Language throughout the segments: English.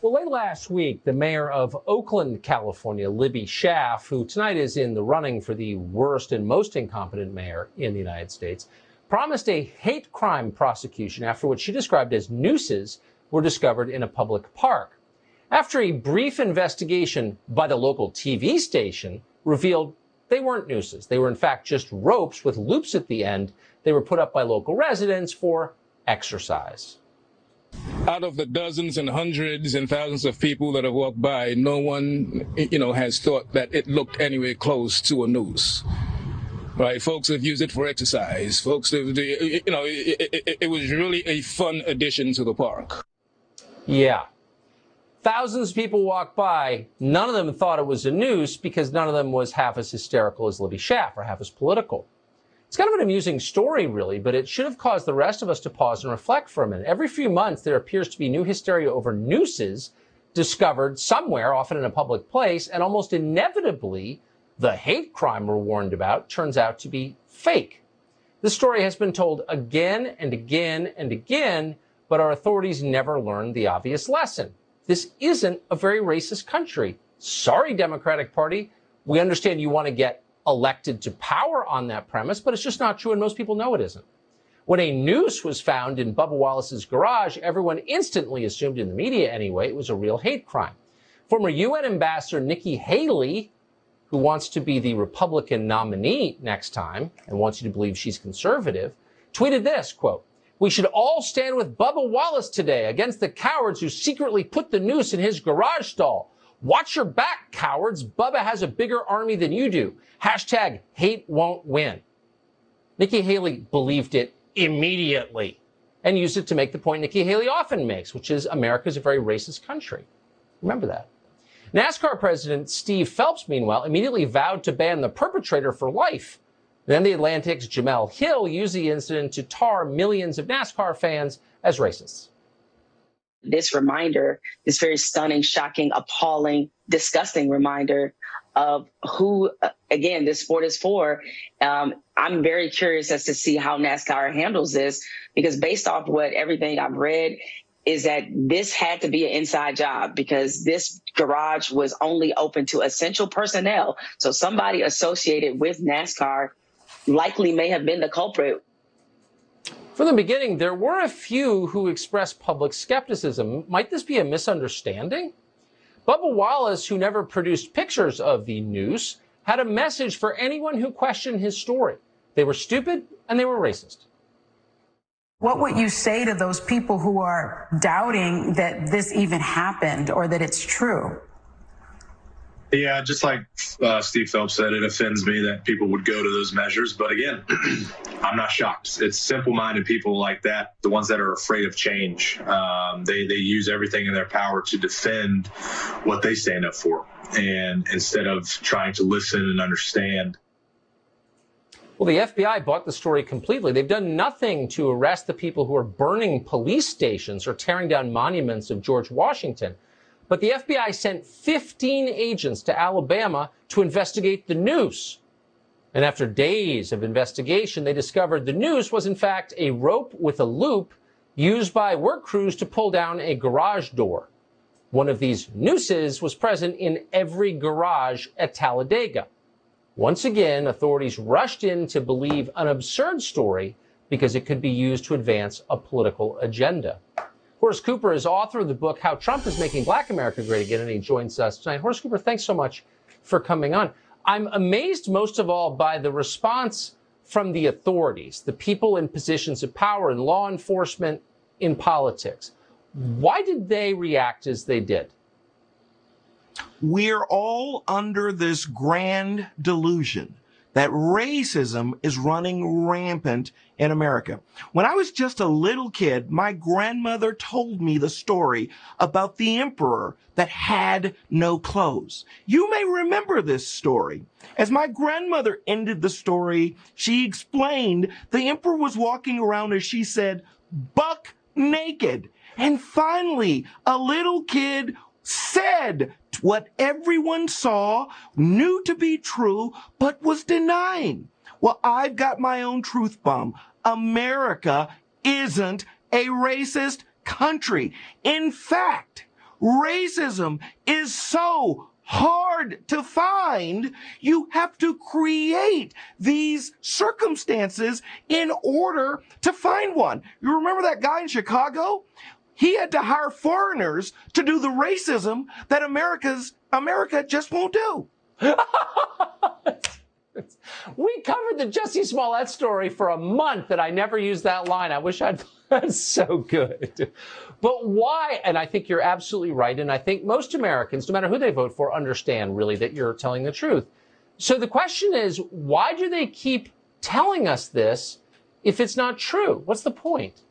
Well, late last week, the mayor of Oakland, California, Libby Schaaf, who tonight is in the running for the worst and most incompetent mayor in the United States, promised a hate crime prosecution after what she described as nooses were discovered in a public park. After a brief investigation by the local TV station revealed they weren't nooses. They were, in fact, just ropes with loops at the end. They were put up by local residents for exercise. Out of the dozens and hundreds and thousands of people that have walked by, no one, has thought that it looked anywhere close to a noose. Right? Folks have used it for exercise. Folks, it was really a fun addition to the park. Yeah. Thousands of people walked by. None of them thought it was a noose because none of them was half as hysterical as Libby Schaaf or half as political. It's kind of an amusing story, really, but it should have caused the rest of us to pause and reflect for a minute. Every few months, there appears to be new hysteria over nooses discovered somewhere, often in a public place, and almost inevitably, the hate crime we're warned about turns out to be fake. This story has been told again and again and again, but our authorities never learned the obvious lesson. This isn't a very racist country. Sorry, Democratic Party. We understand you want to get elected to power on that premise, but it's just not true, and most people know it isn't. When a noose was found in Bubba Wallace's garage, everyone instantly assumed, in the media anyway, it was a real hate crime. Former UN Ambassador Nikki Haley, who wants to be the Republican nominee next time and wants you to believe she's conservative, tweeted this, quote, "We should all stand with Bubba Wallace today against the cowards who secretly put the noose in his garage stall. Watch your back, cowards. Bubba has a bigger army than you do. Hashtag hate won't win." Nikki Haley believed it immediately and used it to make the point Nikki Haley often makes, which is America's a very racist country. Remember that. NASCAR President Steve Phelps, meanwhile, immediately vowed to ban the perpetrator for life. Then the Atlantic's Jamel Hill used the incident to tar millions of NASCAR fans as racists. This reminder, this very stunning, shocking, appalling, disgusting reminder of who, again, this sport is for. I'm very curious as to see how NASCAR handles this, because based off what everything I've read is that this had to be an inside job, because this garage was only open to essential personnel. So somebody associated with NASCAR likely may have been the culprit. From the beginning, there were a few who expressed public skepticism. Might this be a misunderstanding? Bubba Wallace, who never produced pictures of the noose, had a message for anyone who questioned his story. They were stupid and they were racist. What would you say to those people who are doubting that this even happened or that it's true? Yeah, just like Steve Phelps said, it offends me that people would go to those measures. But again, I'm not shocked. It's simple-minded people like that, the ones that are afraid of change. They use everything in their power to defend what they stand up for, and instead of trying to listen and understand. Well, the FBI bought the story completely. They've done nothing to arrest the people who are burning police stations or tearing down monuments of George Washington. But the FBI sent 15 agents to Alabama to investigate the noose. And after days of investigation, they discovered the noose was, in fact, a rope with a loop used by work crews to pull down a garage door. One of these nooses was present in every garage at Talladega. Once again, authorities rushed in to believe an absurd story because it could be used to advance a political agenda. Horace Cooper is author of the book, How Trump is Making Black America Great Again, and he joins us tonight. Horace Cooper, thanks so much for coming on. I'm amazed most of all by the response from the authorities, the people in positions of power in law enforcement, in politics. Why did they react as they did? We're all under this grand delusion that racism is running rampant in America. When I was just a little kid, my grandmother told me the story about the emperor that had no clothes. You may remember this story. As my grandmother ended the story, she explained the emperor was walking around, as she said, buck naked. And finally, a little kid said what everyone saw, knew to be true, but was denying. Well, I've got my own truth bomb. America isn't a racist country. In fact, racism is so hard to find, you have to create these circumstances in order to find one. You remember that guy in Chicago? He had to hire foreigners to do the racism that America just won't do. We covered the Jussie Smollett story for a month, and I never used that line. I wish I'd. That's so good. But why? And I think you're absolutely right. And I think most Americans, no matter who they vote for, understand really that you're telling the truth. So the question is, why do they keep telling us this if it's not true? What's the point?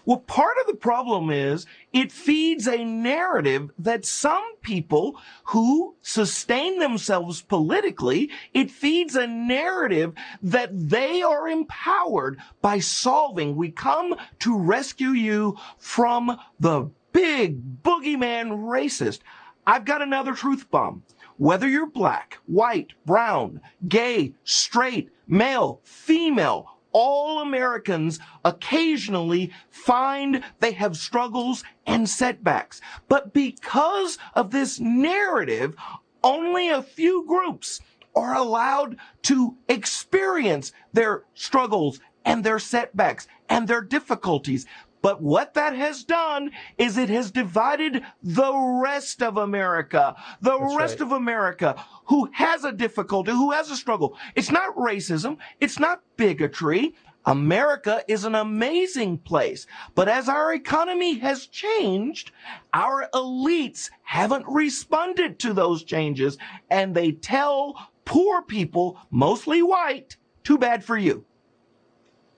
Well, part of the problem is it feeds a narrative that some people who sustain themselves politically, it feeds a narrative that they are empowered by solving. We come to rescue you from the big boogeyman racist. I've got another truth bomb. Whether you're black, white, brown, gay, straight, male, female, all Americans occasionally find they have struggles and setbacks. But because of this narrative, only a few groups are allowed to experience their struggles and their setbacks and their difficulties. But what that has done is it has divided the rest of America, of America who has a difficulty, who has a struggle. It's not racism. It's not bigotry. America is an amazing place. But as our economy has changed, our elites haven't responded to those changes, and they tell poor people, mostly white, too bad for you.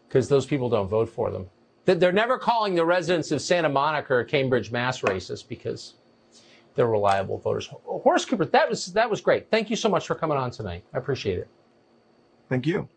Because those people don't vote for them. They're never calling the residents of Santa Monica or Cambridge, Mass racist because they're reliable voters. Horace Cooper, that was great. Thank you so much for coming on tonight. I appreciate it. Thank you.